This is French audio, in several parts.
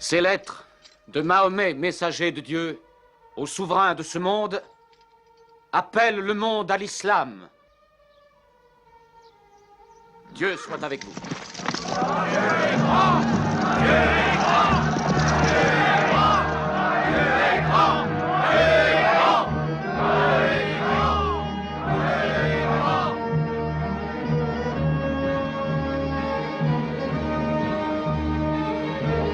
Ces lettres de Mahomet, messager de Dieu, au souverain de ce monde, appellent le monde à l'islam. Dieu soit avec vous. Dieu est grand! Dieu est grand! Dieu est grand! Dieu est grand! Dieu est grand! Dieu est grand! Dieu est grand!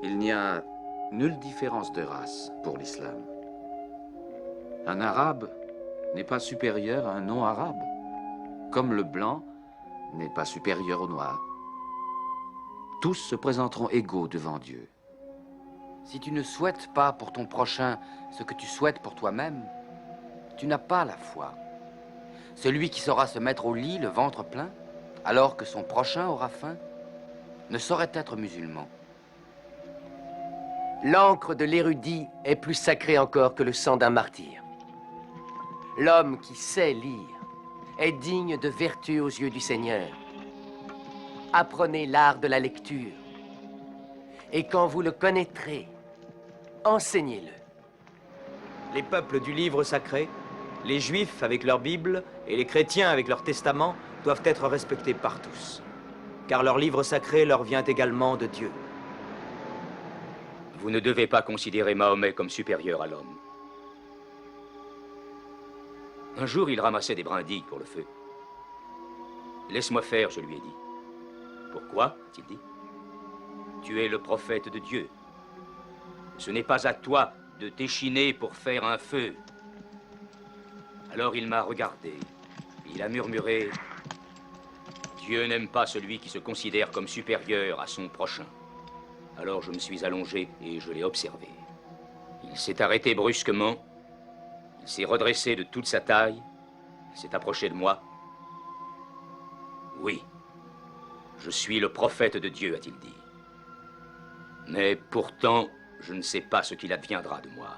Il n'y a nulle différence de race pour l'islam. Un arabe n'est pas supérieur à un non-arabe, comme le blanc n'est pas supérieur au noir. Tous se présenteront égaux devant Dieu. Si tu ne souhaites pas pour ton prochain ce que tu souhaites pour toi-même, tu n'as pas la foi. Celui qui saura se mettre au lit le ventre plein, alors que son prochain aura faim, ne saurait être musulman. L'encre de l'érudit est plus sacrée encore que le sang d'un martyr. L'homme qui sait lire est digne de vertu aux yeux du Seigneur. Apprenez l'art de la lecture. Et quand vous le connaîtrez, enseignez-le. Les peuples du livre sacré, les Juifs avec leur Bible et les chrétiens avec leur Testament doivent être respectés par tous. Car leur livre sacré leur vient également de Dieu. Vous ne devez pas considérer Mahomet comme supérieur à l'homme. Un jour, il ramassait des brindilles pour le feu. Laisse-moi faire, je lui ai dit. Pourquoi, a-t-il dit? Tu es le prophète de Dieu. Ce n'est pas à toi de t'échiner pour faire un feu. Alors il m'a regardé. Il a murmuré: Dieu n'aime pas celui qui se considère comme supérieur à son prochain. Alors je me suis allongé et je l'ai observé. Il s'est arrêté brusquement. Il s'est redressé de toute sa taille. Il s'est approché de moi. Oui, je suis le prophète de Dieu, a-t-il dit. Mais pourtant, je ne sais pas ce qu'il adviendra de moi.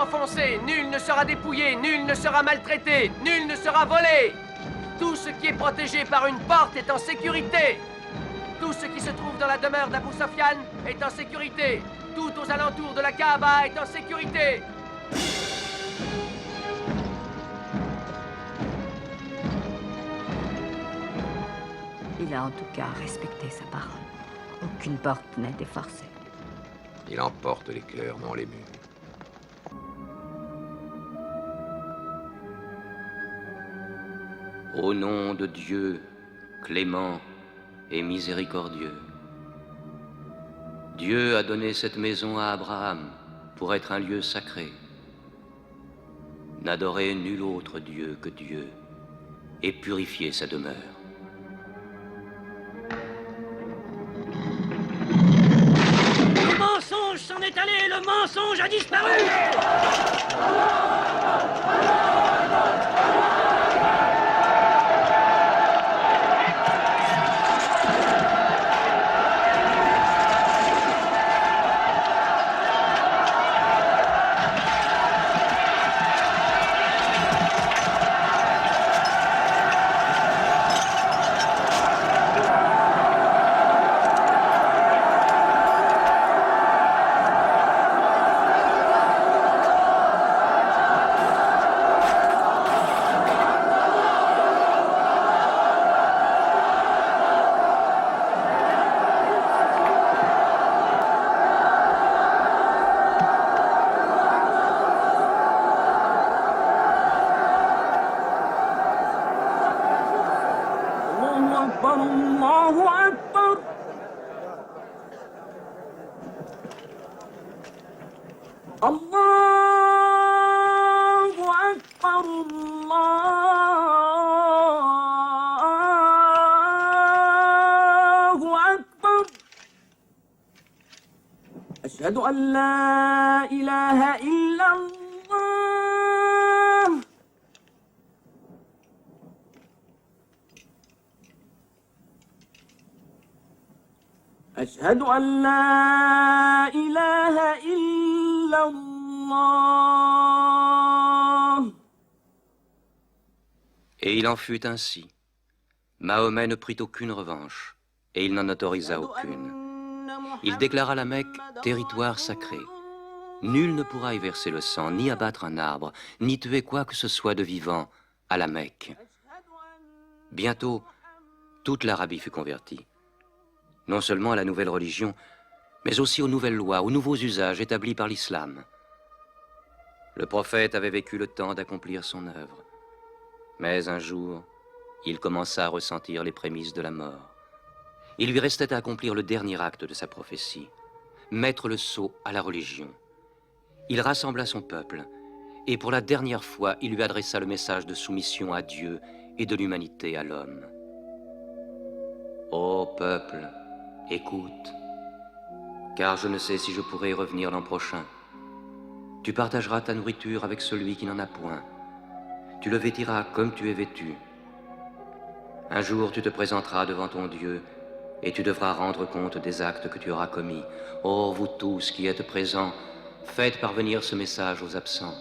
enfoncé, nul ne sera dépouillé, nul ne sera maltraité, nul ne sera volé. Tout ce qui est protégé par une porte est en sécurité. Tout ce qui se trouve dans la demeure d'Abou Sofyan est en sécurité. Tout aux alentours de la Kaaba est en sécurité. Il a en tout cas respecté sa parole. Aucune porte n'a été forcée. Il emporte les cœurs, non les murs. Au nom de Dieu, clément et miséricordieux, Dieu a donné cette maison à Abraham pour être un lieu sacré. N'adorez nul autre Dieu que Dieu et purifiez sa demeure. Le mensonge s'en est allé, le mensonge a disparu. أشهد أن لا إله إلا الله أشهد أن لا إله إلا الله. Et il en fut ainsi. Mahomet ne prit aucune revanche, et il n'en autorisa aucune. Il déclara la Mecque territoire sacré. Nul ne pourra y verser le sang, ni abattre un arbre, ni tuer quoi que ce soit de vivant à la Mecque. Bientôt, toute l'Arabie fut convertie. Non seulement à la nouvelle religion, mais aussi aux nouvelles lois, aux nouveaux usages établis par l'islam. Le prophète avait vécu le temps d'accomplir son œuvre. Mais un jour, il commença à ressentir les prémices de la mort. Il lui restait à accomplir le dernier acte de sa prophétie, mettre le sceau à la religion. Il rassembla son peuple, et pour la dernière fois, il lui adressa le message de soumission à Dieu et de l'humanité à l'homme. Ô peuple, écoute, car je ne sais si je pourrai revenir l'an prochain. Tu partageras ta nourriture avec celui qui n'en a point. Tu le vêtiras comme tu es vêtu. Un jour, tu te présenteras devant ton Dieu et tu devras rendre compte des actes que tu auras commis. Ô vous tous qui êtes présents, faites parvenir ce message aux absents.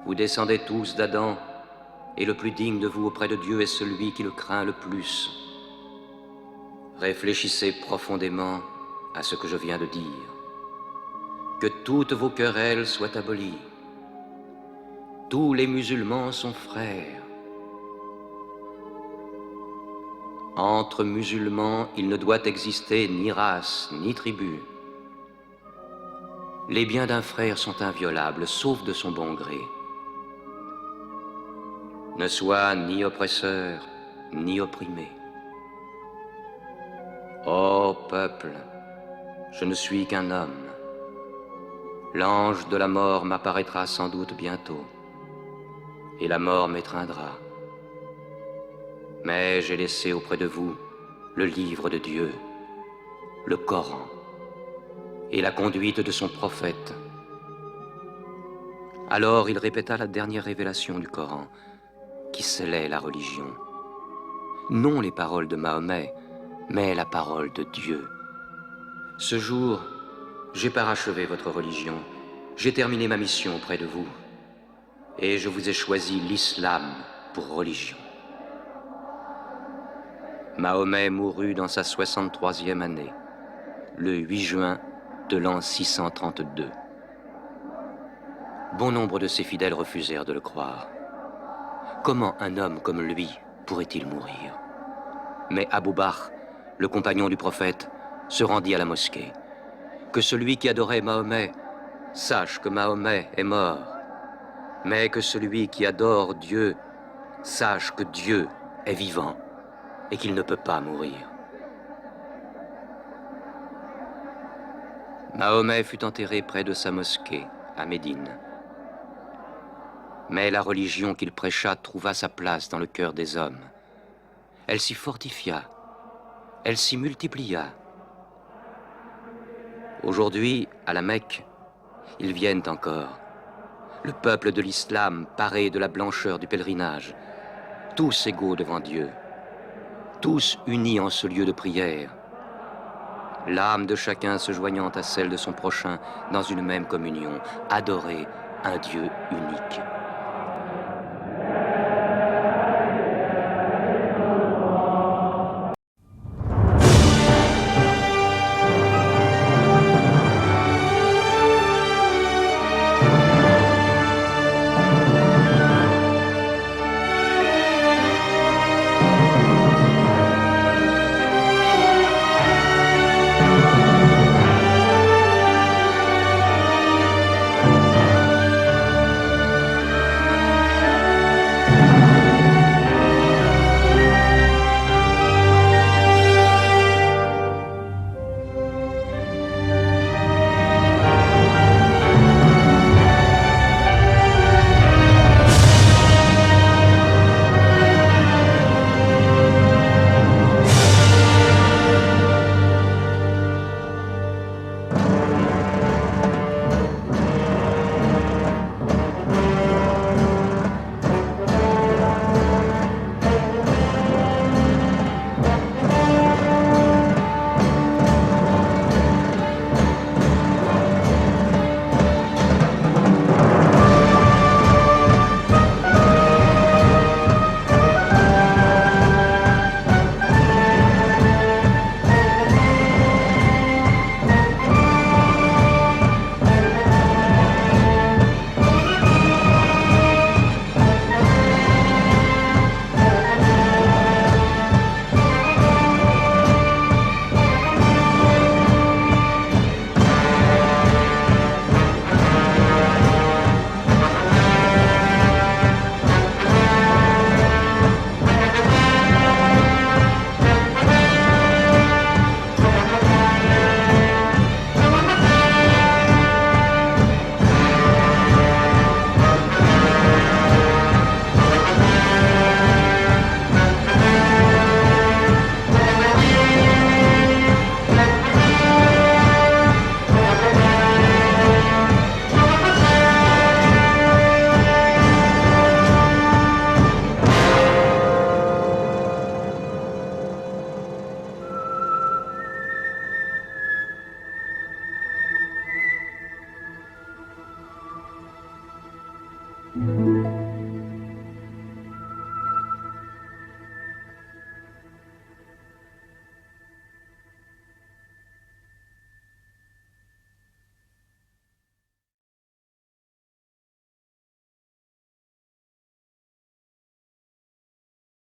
Vous descendez tous d'Adam, et le plus digne de vous auprès de Dieu est celui qui le craint le plus. Réfléchissez profondément à ce que je viens de dire. Que toutes vos querelles soient abolies. Tous les musulmans sont frères. Entre musulmans, il ne doit exister ni race, ni tribu. Les biens d'un frère sont inviolables, sauf de son bon gré. Ne sois ni oppresseur, ni opprimé. Ô peuple, je ne suis qu'un homme. L'ange de la mort m'apparaîtra sans doute bientôt, et la mort m'étreindra. Mais j'ai laissé auprès de vous le livre de Dieu, le Coran, et la conduite de son prophète. Alors il répéta la dernière révélation du Coran, qui scellait la religion. Non les paroles de Mahomet, mais la parole de Dieu. Ce jour, j'ai parachevé votre religion, J'ai terminé ma mission auprès de vous, et je vous ai choisi l'islam pour religion. Mahomet mourut dans sa 63e année, le 8 juin de l'an 632. Bon nombre de ses fidèles refusèrent de le croire. Comment un homme comme lui pourrait-il mourir? Mais Abou Bakr, le compagnon du prophète, se rendit à la mosquée. Que celui qui adorait Mahomet sache que Mahomet est mort, mais que celui qui adore Dieu sache que Dieu est vivant et qu'il ne peut pas mourir. Mahomet fut enterré près de sa mosquée, à Médine. Mais la religion qu'il prêcha trouva sa place dans le cœur des hommes. Elle s'y fortifia, elle s'y multiplia. Aujourd'hui, à la Mecque, ils viennent encore. Le peuple de l'islam paré de la blancheur du pèlerinage, tous égaux devant Dieu, tous unis en ce lieu de prière, l'âme de chacun se joignant à celle de son prochain dans une même communion, adorer un Dieu unique. Thank you.